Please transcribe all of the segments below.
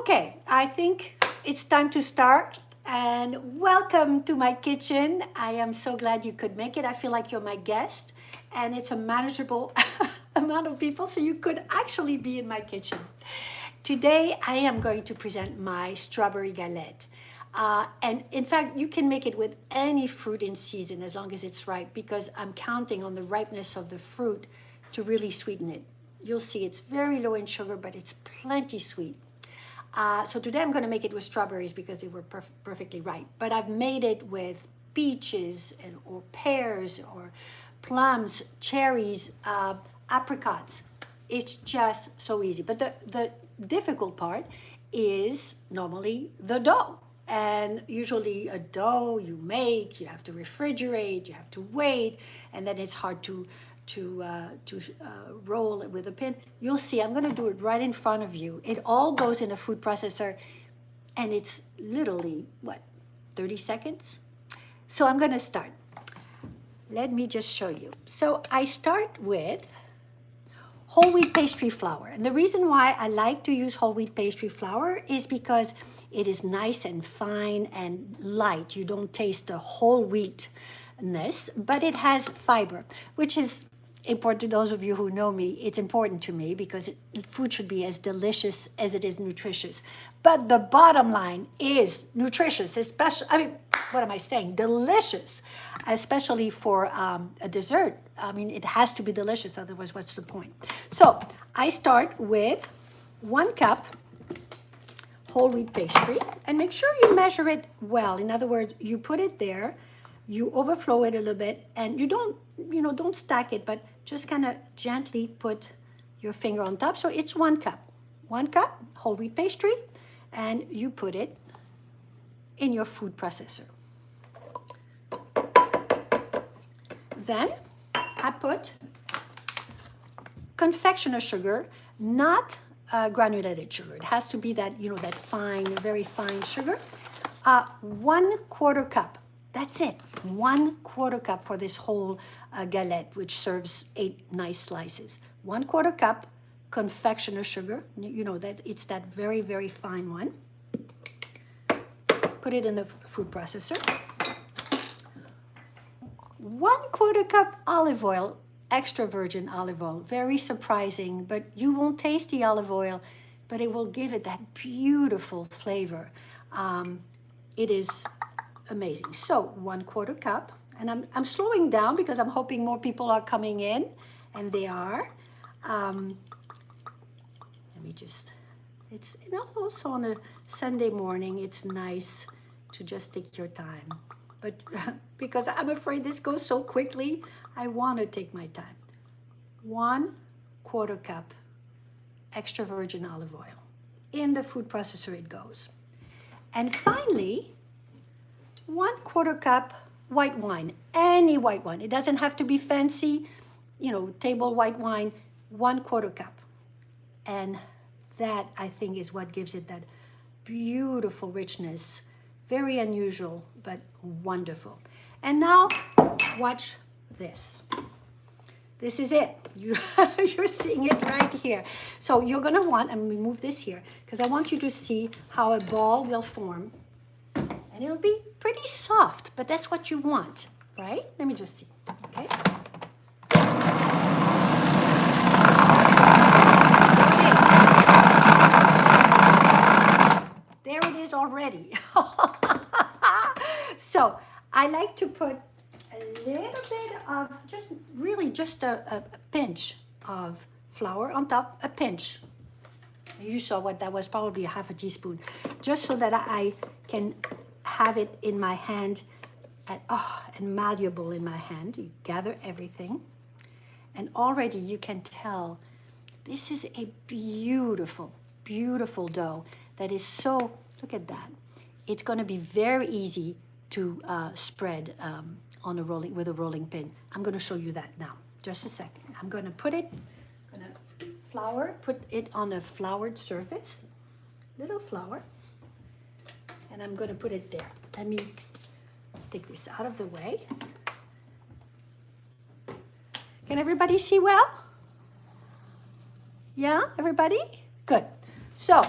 Okay, I think it's time to start. And welcome to my kitchen. I am so glad you could make it. I feel like you're my guest, and it's a manageable amount of people, so you could actually be in my kitchen. Today, I am going to present my strawberry galette. And in fact, you can make it with any fruit in season as long as it's ripe, because I'm counting on the ripeness of the fruit to really sweeten it. You'll see it's very low in sugar, but it's plenty sweet. So today I'm going to make it with strawberries because they were perfectly ripe. But I've made it with peaches or pears or plums, cherries, apricots. It's just so easy. But the difficult part is normally the dough. And usually a dough you make, you have to refrigerate, you have to wait, and then it's hard to roll it with a pin. You'll see, I'm gonna do it right in front of you. It all goes in a food processor, and it's literally, what, 30 seconds? So I'm gonna start. Let me just show you. So I start with whole wheat pastry flour. And the reason why I like to use whole wheat pastry flour is because it is nice and fine and light. You don't taste the whole wheatness, but it has fiber, which is important to those of you who know me. It's important to me because food should be as delicious as it is nutritious. But the bottom line is nutritious, especially, I mean, what am I saying? Delicious, especially for a dessert. I mean, it has to be delicious, otherwise what's the point? So I start with 1 cup whole wheat pastry, and make sure you measure it well. In other words, you put it there, you overflow it a little bit, and you don't stack it, but just kind of gently put your finger on top. So it's 1 cup. 1 cup whole wheat pastry, and you put it in your food processor. Then I put confectioner sugar, not granulated sugar. It has to be that, that fine, very fine sugar. 1/4 cup. That's it. 1/4 cup for this whole galette, which serves 8 nice slices. 1/4 cup confectioner sugar. That it's that very, very fine one. Put it in the food processor. 1/4 cup olive oil, extra virgin olive oil. Very surprising, but you won't taste the olive oil, but it will give it that beautiful flavor. It is amazing. So 1/4 cup, and I'm slowing down because I'm hoping more people are coming in, and they are. Let me just, it's also on a Sunday morning, it's nice to just take your time. But because I'm afraid this goes so quickly, I want to take my time. 1/4 cup extra virgin olive oil. In the food processor it goes. And finally, 1/4 cup white wine. Any white wine. It doesn't have to be fancy, table white wine. 1/4 cup. And that, I think, is what gives it that beautiful richness. Very unusual, but wonderful. And now, watch this. This is it. You're seeing it right here. So you're gonna want, I'm gonna move this here, because I want you to see how a ball will form. And it'll be pretty soft, but that's what you want, right? Let me just see, okay? There it is already. So I like to put a little bit of just a pinch of flour on top, a pinch. You saw what that was, probably a 1/2 teaspoon, just so that I can have it in my hand and malleable in my hand. You gather everything, and already you can tell this is a beautiful, beautiful dough that is so, look at that. It's going to be very easy to spread with a rolling pin. I'm going to show you that now. Just a second. I'm going to put it on a floured surface, little flour, and I'm going to put it there. Let me take this out of the way. Can everybody see well? Yeah, everybody? Good. So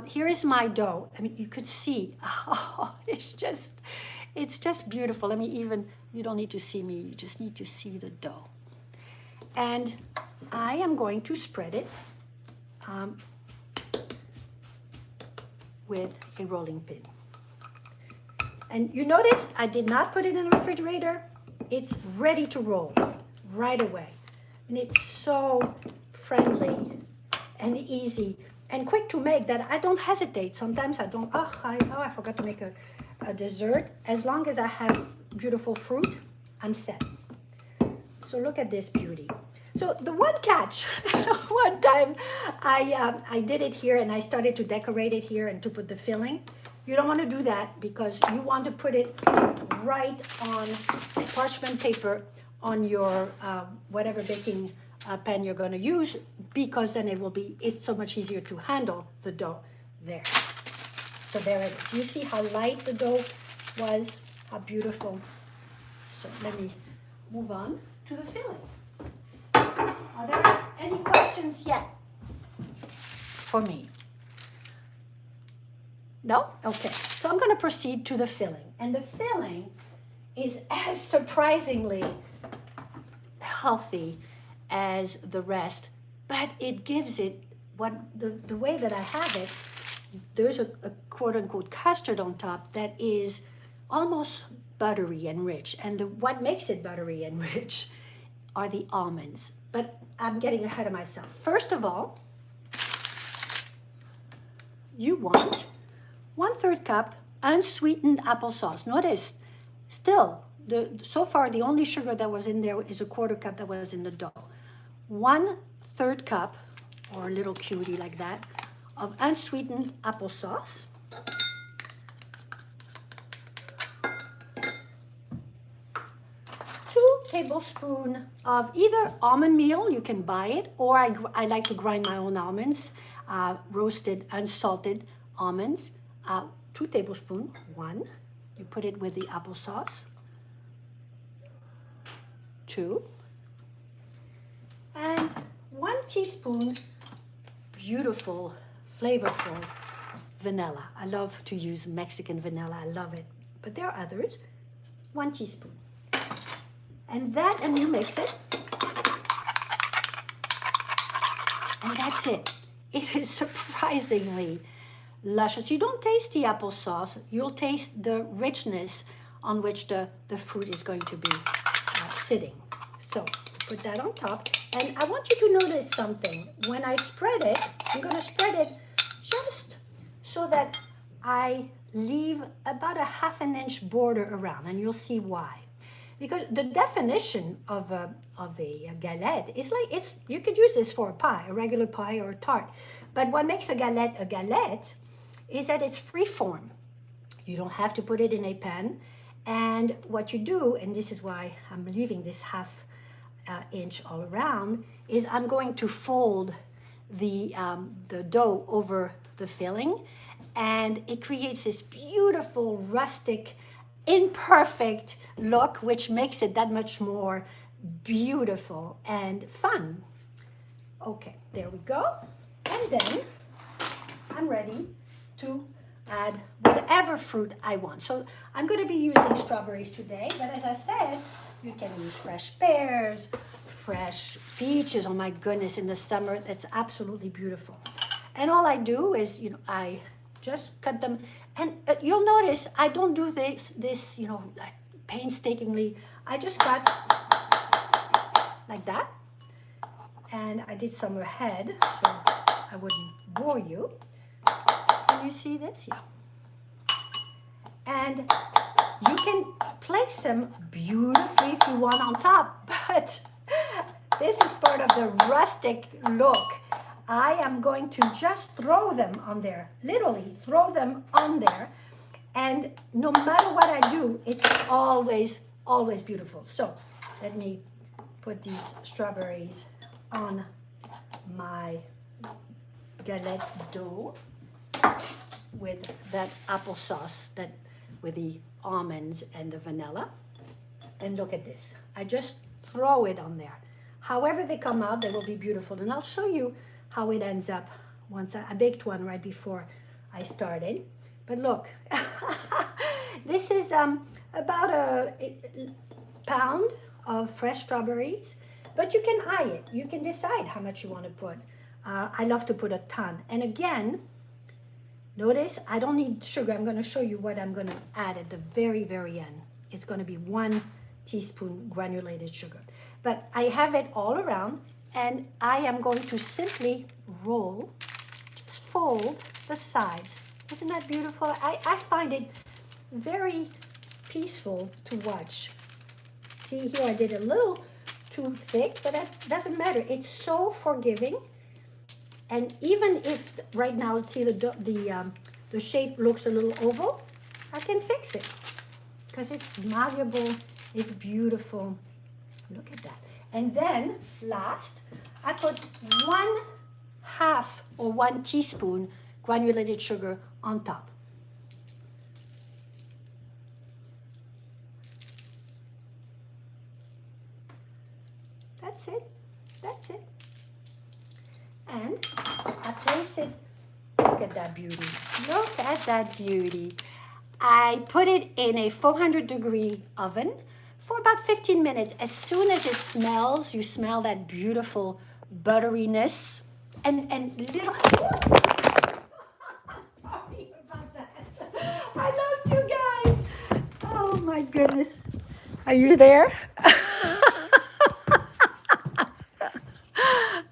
here is my dough. I mean, you could see, oh, it's just beautiful. Let me even, you don't need to see me, you just need to see the dough. And I am going to spread it with a rolling pin. And you notice I did not put it in the refrigerator. It's ready to roll right away. And it's so friendly and easy and quick to make that I don't hesitate. Sometimes I don't, I forgot to make a dessert. As long as I have beautiful fruit, I'm set. So look at this beauty. So the one catch, one time I did it here and I started to decorate it here and to put the filling. You don't want to do that because you want to put it right on parchment paper on your whatever baking pan you're going to use, because then it's so much easier to handle the dough there. So there it is. You see how light the dough was, how beautiful. So let me move on to the filling. Are there any questions yet for me? No? Okay. So I'm going to proceed to the filling. And the filling is as surprisingly healthy as the rest, but it gives it the way that I have it. There's a quote unquote custard on top that is almost buttery and rich. And what makes it buttery and rich are the almonds. But I'm getting ahead of myself. First of all, you want 1/3 cup unsweetened applesauce. Notice, still, so far the only sugar that was in there is 1/4 cup that was in the dough. 1/3 cup, or a little cutie like that, of unsweetened applesauce. 2 tablespoons of either almond meal, you can buy it, or I like to grind my own almonds, roasted, unsalted almonds. 2 tablespoons, 1. You put it with the applesauce. 2. And 1 teaspoon beautiful, flavorful vanilla. I love to use Mexican vanilla. I love it. But there are others. 1 teaspoon. And you mix it. And that's it. It is surprisingly luscious. You don't taste the applesauce. You'll taste the richness on which the fruit is going to be sitting. So put that on top. And I want you to notice something. When I spread it, I'm going to spread it just so that I leave about a 1/2 inch border around, and you'll see why. Because the definition of a galette is like, you could use this for a pie, a regular pie or a tart. But what makes a galette is that it's free form. You don't have to put it in a pan. And what you do, and this is why I'm leaving this 1/2 inch all around, is I'm going to fold the dough over the filling, and it creates this beautiful rustic, imperfect look, which makes it that much more beautiful and fun. Okay, there we go. And then I'm ready to add whatever fruit I want. So I'm going to be using strawberries today, but as I said, you can use fresh pears, fresh peaches. Oh my goodness, in the summer, that's absolutely beautiful. And all I do is, I just cut them. And you'll notice I don't do this, painstakingly. I just cut like that. And I did some ahead, so I wouldn't bore you. Can you see this? Yeah. And you can place them beautifully if you want on top, but this is part of the rustic look. I am going to just throw them on there, literally throw them on there. And no matter what I do, it's always, always beautiful. So let me put these strawberries on my galette dough with that applesauce, with the almonds and the vanilla. And look at this. I just throw it on there. However they come out, they will be beautiful. And I'll show you how it ends up once I baked one right before I started. But look, this is about a pound of fresh strawberries, but you can eye it. You can decide how much you want to put. I love to put a ton. And again, notice I don't need sugar. I'm going to show you what I'm going to add at the very, very end. It's going to be 1 teaspoon granulated sugar. But I have it all around, and I am going to simply roll, just fold the sides. Isn't that beautiful? I find it very peaceful to watch. See here, I did a little too thick, but that doesn't matter. It's so forgiving. And even if right now, see the shape looks a little oval, I can fix it because it's malleable, it's beautiful. Look at that. And then last, I put 1/2 or 1 teaspoon granulated sugar on top. That's it. That's it. And I place it. Look at that beauty. Look at that beauty. I put it in a 400-degree oven for about 15 minutes. As soon as it smells, you smell that beautiful butteriness and little. Sorry about that. I lost you guys. Oh my goodness. Are you there?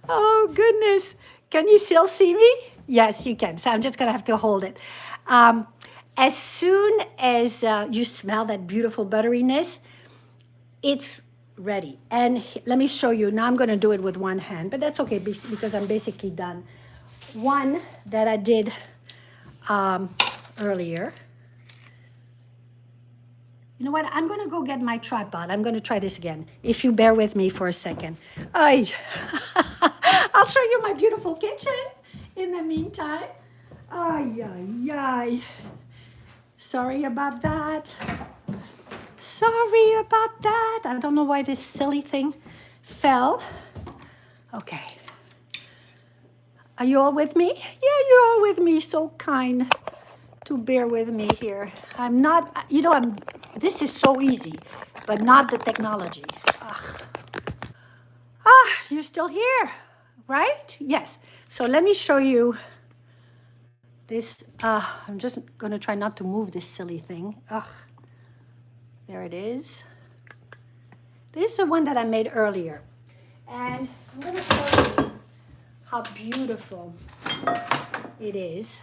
Oh goodness. Can you still see me? Yes, you can. So I'm just going to have to hold it. As soon as you smell that beautiful butteriness, it's ready. And let me show you. Now I'm going to do it with one hand, but that's okay because I'm basically done. One that I did earlier. You know what? I'm going to go get my tripod. I'm going to try this again. If you bear with me for a second. I'll show you my beautiful kitchen in the meantime. Ay, ay, ay. Sorry about that. Sorry about that. I don't know why this silly thing fell. Okay. Are you all with me? Yeah, you're all with me. So kind to bear with me here. I'm not, this is so easy, but not the technology. Ugh. You're still here, right? Yes. So let me show you this. I'm just going to try not to move this silly thing. Ugh. There it is. This is the one that I made earlier. And I'm going to show you how beautiful it is.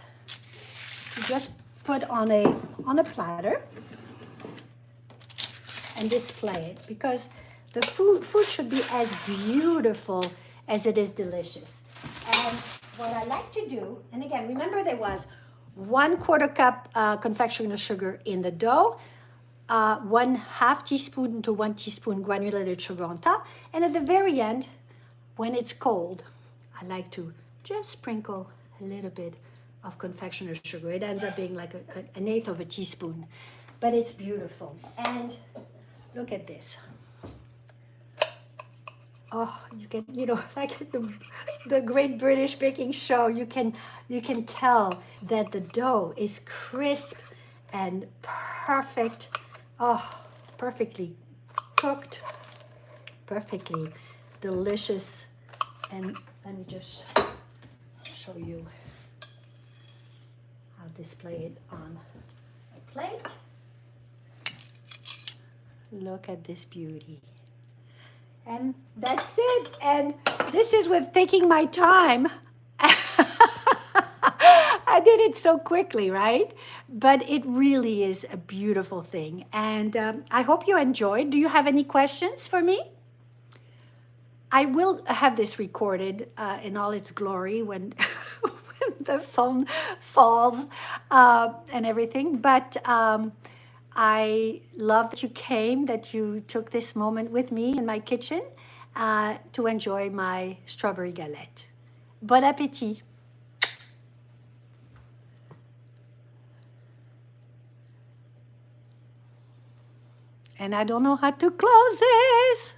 You just put on a platter and display it because the food should be as beautiful as it is delicious. And what I like to do, and again, remember there was 1/4 cup confectioner sugar in the dough, 1/2 teaspoon to 1 teaspoon granulated sugar on top, and at the very end, when it's cold, I like to just sprinkle a little bit of confectioner sugar. It ends up being like an 1/8 of a teaspoon, but it's beautiful. And look at this. Oh, you can, like the Great British Baking Show, you can tell that the dough is crisp and perfect. Oh, perfectly cooked, perfectly delicious. And let me just show you. I'll display it on a plate. Look at this beauty. And that's it. And this is with taking my time. I did it so quickly, right? But it really is a beautiful thing. And I hope you enjoyed. Do you have any questions for me? I will have this recorded in all its glory when, when the phone falls and everything. But I love that you came, that you took this moment with me in my kitchen to enjoy my strawberry galette. Bon appétit. And I don't know how to close this.